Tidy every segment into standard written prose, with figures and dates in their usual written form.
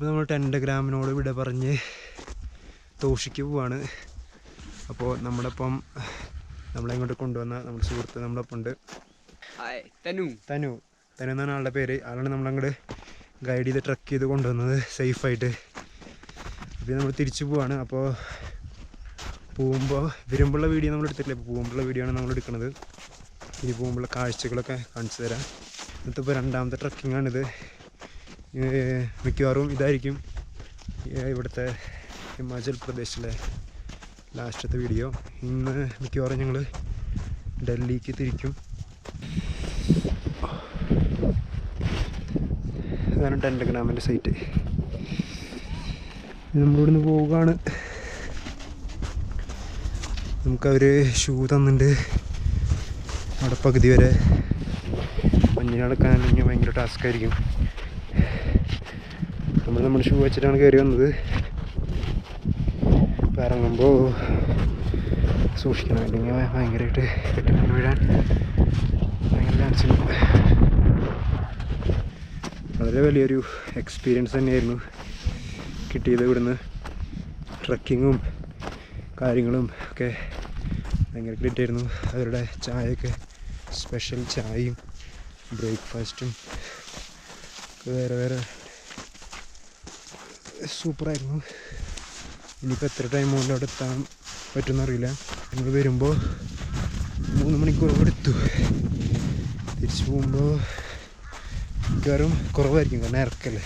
അപ്പോൾ നമ്മൾ ടെൻഗ്രാമിനോട് വിട പറഞ്ഞ് തോഷിക്ക് പോവാണ്. അപ്പോൾ നമ്മളൊപ്പം നമ്മളെങ്ങോട്ട് കൊണ്ടുവന്ന നമ്മുടെ സുഹൃത്ത് നമ്മുടെ ഒപ്പം ഉണ്ട്. തനു എന്നാണ് ആളുടെ പേര്. ആളാണ് നമ്മളങ്ങോട്ട് ഗൈഡ് ചെയ്ത് ട്രക്ക് ചെയ്ത് കൊണ്ടുവന്നത് സേഫായിട്ട്. അപ്പോൾ നമ്മൾ തിരിച്ചു പോവാണ്. അപ്പോൾ വരുമ്പോഴുള്ള വീഡിയോ നമ്മൾ എടുത്തിട്ടില്ല. ഇപ്പോൾ പോകുമ്പോഴുള്ള വീഡിയോ ആണ് നമ്മൾ എടുക്കുന്നത്. ഇനി പോകുമ്പോഴുള്ള കാഴ്ചകളൊക്കെ കാണിച്ചു തരാം. ഇന്നത്തെ ഇപ്പോൾ രണ്ടാമത്തെ ട്രക്കിങ്ങാണിത്. മിക്കവാറും ഇതായിരിക്കും ഇവിടുത്തെ ഹിമാചൽ പ്രദേശിലെ ലാസ്റ്റത്തെ വീഡിയോ. ഇന്ന് മിക്കവാറും ഞങ്ങൾ ഡൽഹിക്ക് തിരിക്കും. അതാണ് ടെൻഗ്രാമിൻ്റെ സൈറ്റ്. നമ്മളിവിടുന്ന് പോവുകയാണ്. നമുക്കവർ ഷൂ തന്നിട്ടുണ്ട്. അവിടെ പകുതി വരെ മഞ്ഞിൽ നടക്കാനെങ്കിൽ ഭയങ്കര ടാസ്ക് ആയിരിക്കും. നമ്മുടെ ഷൂ വെച്ചിട്ടാണ് കയറി വന്നത്. അപ്പോൾ ഇറങ്ങുമ്പോൾ സൂക്ഷിക്കണം, അല്ലെങ്കിൽ ഭയങ്കരമായിട്ട് കെട്ടിക്കൊണ്ട് വീഴാൻ ഭയങ്കര ചാൻസ് ഉണ്ട്. വളരെ വലിയൊരു എക്സ്പീരിയൻസ് തന്നെയായിരുന്നു കിട്ടിയത്. ഇവിടുന്ന് ട്രക്കിങ്ങും കാര്യങ്ങളും ഒക്കെ ഭയങ്കര ഗ്രിറ്റായിരുന്നു. അവരുടെ ചായയൊക്കെ സ്പെഷ്യൽ ചായയും ബ്രേക്ക്ഫാസ്റ്റും വേറെ സൂപ്പറായിരുന്നു. ഇനിയിപ്പോൾ എത്ര ടൈം കൊണ്ട് അവിടെ എത്താൻ പറ്റുമെന്നറിയില്ല. ഞങ്ങൾ വരുമ്പോൾ 3 മണിക്കൂർ എടുത്തു. തിരിച്ചു പോകുമ്പോൾ മിക്കവാറും കുറവായിരിക്കും, കാരണം ഇറക്കല്ലേ.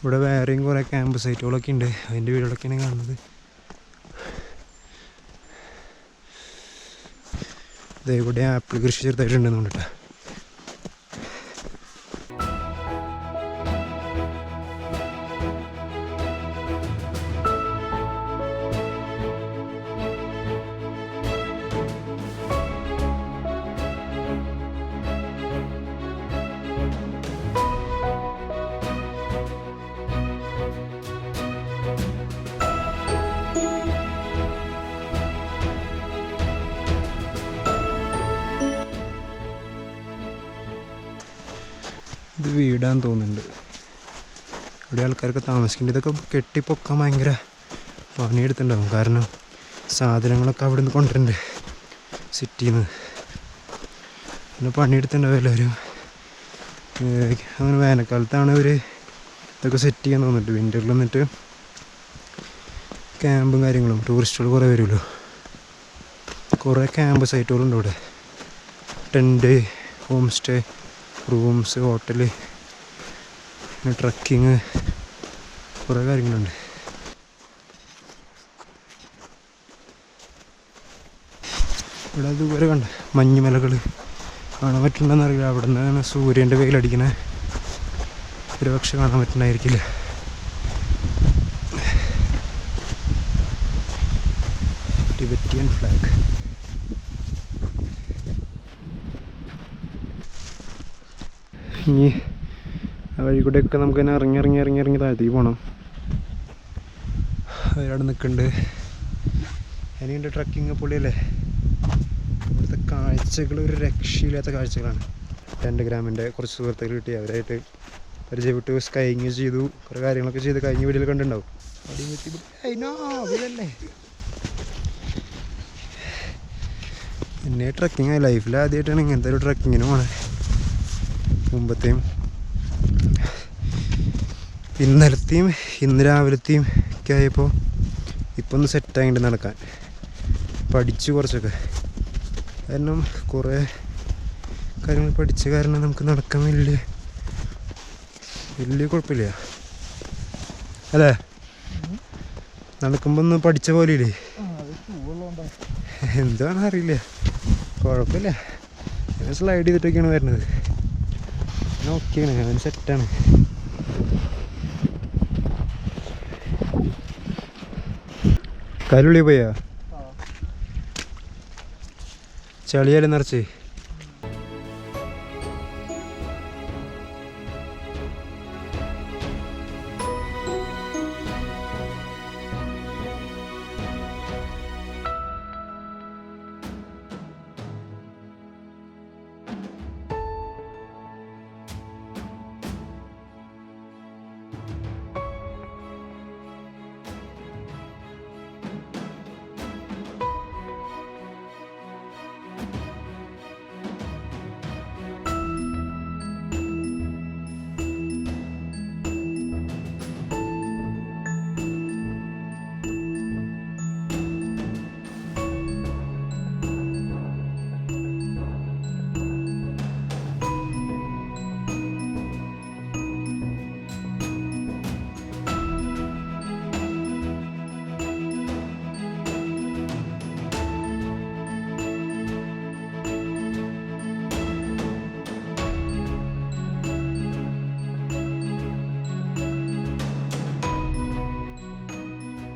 ഇവിടെ വേറെയും കുറേ ക്യാമ്പ് സൈറ്റുകളൊക്കെ ഉണ്ട്. അതിൻ്റെ വീടുകളൊക്കെയാണ് കാണുന്നത്. ഇവിടെ ആപ്പിൾ കൃഷി ചെറുതായിട്ടുണ്ടെന്ന് കൊണ്ടിട്ടാ. ഇത് വീടാന്ന് തോന്നുന്നുണ്ട്. ഇവിടെ ആൾക്കാരൊക്കെ താമസിക്കേണ്ടത്. ഇതൊക്കെ കെട്ടിപ്പൊക്കാൻ ഭയങ്കര പണിയെടുത്തിട്ടുണ്ടാകും. കാരണം സാധനങ്ങളൊക്കെ അവിടെ നിന്ന് കൊണ്ടുവരണ്ടേ സിറ്റിയിൽ നിന്ന്. പിന്നെ പണിയെടുത്തിട്ടുണ്ടാവും എല്ലാവരും. അങ്ങനെ വേനൽക്കാലത്താണ് ഇവർ ഇതൊക്കെ സെറ്റ് ചെയ്യാൻ തോന്നിട്ട്. വിൻ്ററിൽ വന്നിട്ട് ക്യാമ്പും കാര്യങ്ങളും ടൂറിസ്റ്റുകൾ കുറേ വരുമല്ലോ. കുറേ ക്യാമ്പ് സൈറ്റുകളുണ്ട് ഇവിടെ. Tent, home stay, rooms, hotel, പിന്നെ ട്രക്കിങ്, കുറേ കാര്യങ്ങളുണ്ട്. ഇവിടെ അതുപോലെ കണ്ട മഞ്ഞുമലകൾ കാണാൻ പറ്റുന്നുണ്ടെന്നറിയില്ല. അവിടെ നിന്നാണ് സൂര്യൻ്റെ വെയിലടിക്കണേ. ഒരു പക്ഷെ കാണാൻ പറ്റുന്നതായിരിക്കില്ല. Tibetan flag. ഇനി ആ വഴി കൂടെയൊക്കെ നമുക്ക് തന്നെ ഇറങ്ങി താഴത്തേക്ക് പോകണം. അവരവിടെ നിൽക്കുന്നുണ്ട്. ഇനിയുണ്ട് ട്രക്കിങ്. പൊളിയല്ലേ. ഇവിടുത്തെ കാഴ്ചകൾ ഒരു രക്ഷയില്ലാത്ത കാഴ്ചകളാണ്. ടെൻഗ്രാമിൻ്റെ കുറച്ച് സുഹൃത്തുക്കൾ കിട്ടി. അവരായിട്ട് പരിചയപ്പെട്ടു, സ്കൈയിങ് ചെയ്തു, കുറേ കാര്യങ്ങളൊക്കെ ചെയ്ത് കഴിഞ്ഞ വീഡിയോയിൽ കണ്ടുണ്ടാവും. ഇതല്ലേ എന്നെ ട്രക്കിങ് ലൈഫിൽ ആദ്യമായിട്ടാണ് ഇങ്ങനത്തെ ഒരു ട്രക്കിങ്ങിന് പോണേ. മുമ്പത്തെയും ഇന്നലത്തെയും ഇന്ന് രാവിലത്തെയും ഒക്കെ ആയപ്പോൾ ഇപ്പം ഒന്ന് സെറ്റായിട്ട് നടക്കാൻ പഠിച്ചു കുറച്ചൊക്കെ. കാരണം കുറേ കാര്യങ്ങൾ പഠിച്ച കാരണം നമുക്ക് നടക്കാൻ വലിയ കുഴപ്പമില്ല. അല്ലേ? നടക്കുമ്പോൾ ഒന്ന് പഠിച്ച പോലെ ഇല്ലേ? എന്താണെന്ന് അറിയില്ല, കുഴപ്പമില്ല. ഞാൻ സ്ലൈഡ് ചെയ്തിട്ടൊക്കെയാണ് വരുന്നത്. ഞാൻ ഓക്കെയാണ്, ഞാൻ സെറ്റാണ്. കരുള്ളി പോയാ ചളിയാലും നിറച്ച്.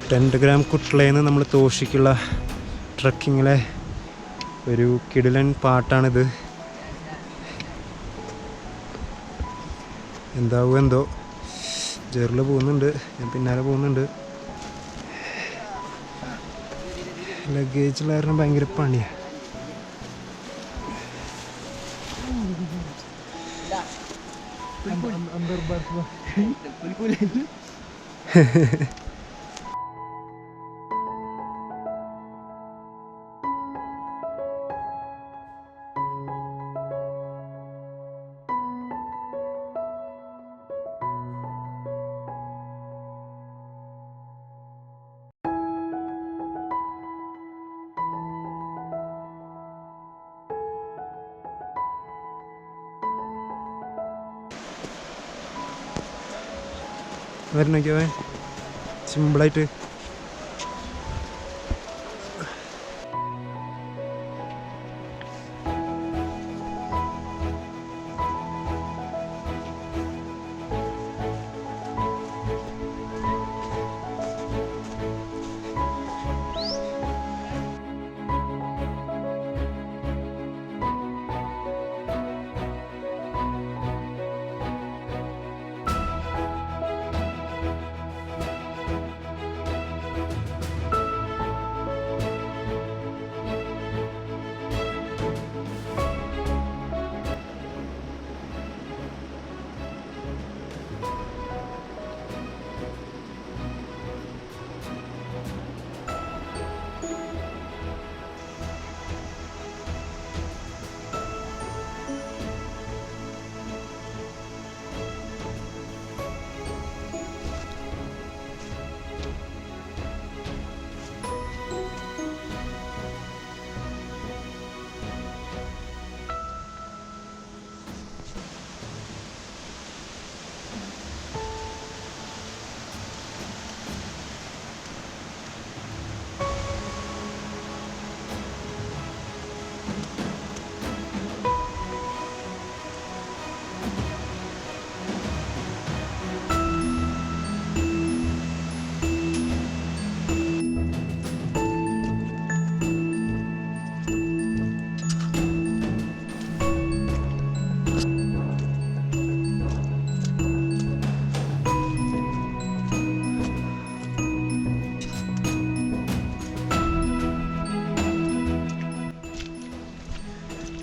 ടെൻഗ്രാം കുട്ട്ലയിൽ നിന്ന് നമ്മൾ തോഷിക്കുള്ള ട്രക്കിങ്ങിലെ ഒരു കിടിലൻ പാട്ടാണിത്. എന്താവും എന്തോ, ജെറിൽ പോകുന്നുണ്ട്, ഞാൻ പിന്നാലെ പോകുന്നുണ്ട്. ലഗേജിൽ കാരണം ഭയങ്കര പണിയാണ്. വരണൊക്കെ സിമ്പിളായിട്ട്.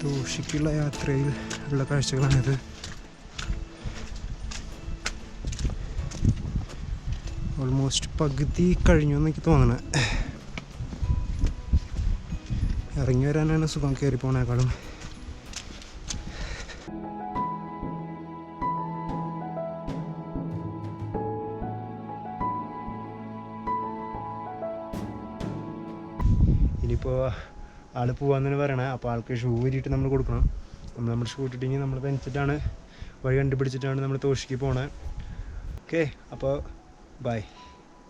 തോഷിക്കുള്ള യാത്രയിൽ ഉള്ള കാഴ്ചകളാണിത്. ഓൾമോസ്റ്റ് പകുതി കഴിഞ്ഞു എന്നെനിക്ക് തോന്നണേ. ഇറങ്ങി വരാനാണ് സുഖം കയറി പോണേക്കാളും. ഇനിയിപ്പോൾ ആൾ പോകാമെന്നാണ് പറയണേ. അപ്പോൾ ആൾക്ക് ഷൂ ഊരിയിട്ട് നമ്മൾ കൊടുക്കണം. നമ്മുടെ ഷൂ ഇട്ടിട്ടെങ്കിൽ നമ്മൾ വെച്ചിട്ടാണ് വഴി കണ്ടുപിടിച്ചിട്ടാണ് നമ്മൾ തോഷിക്ക് പോണേ. ഓക്കെ, അപ്പോൾ ബൈ.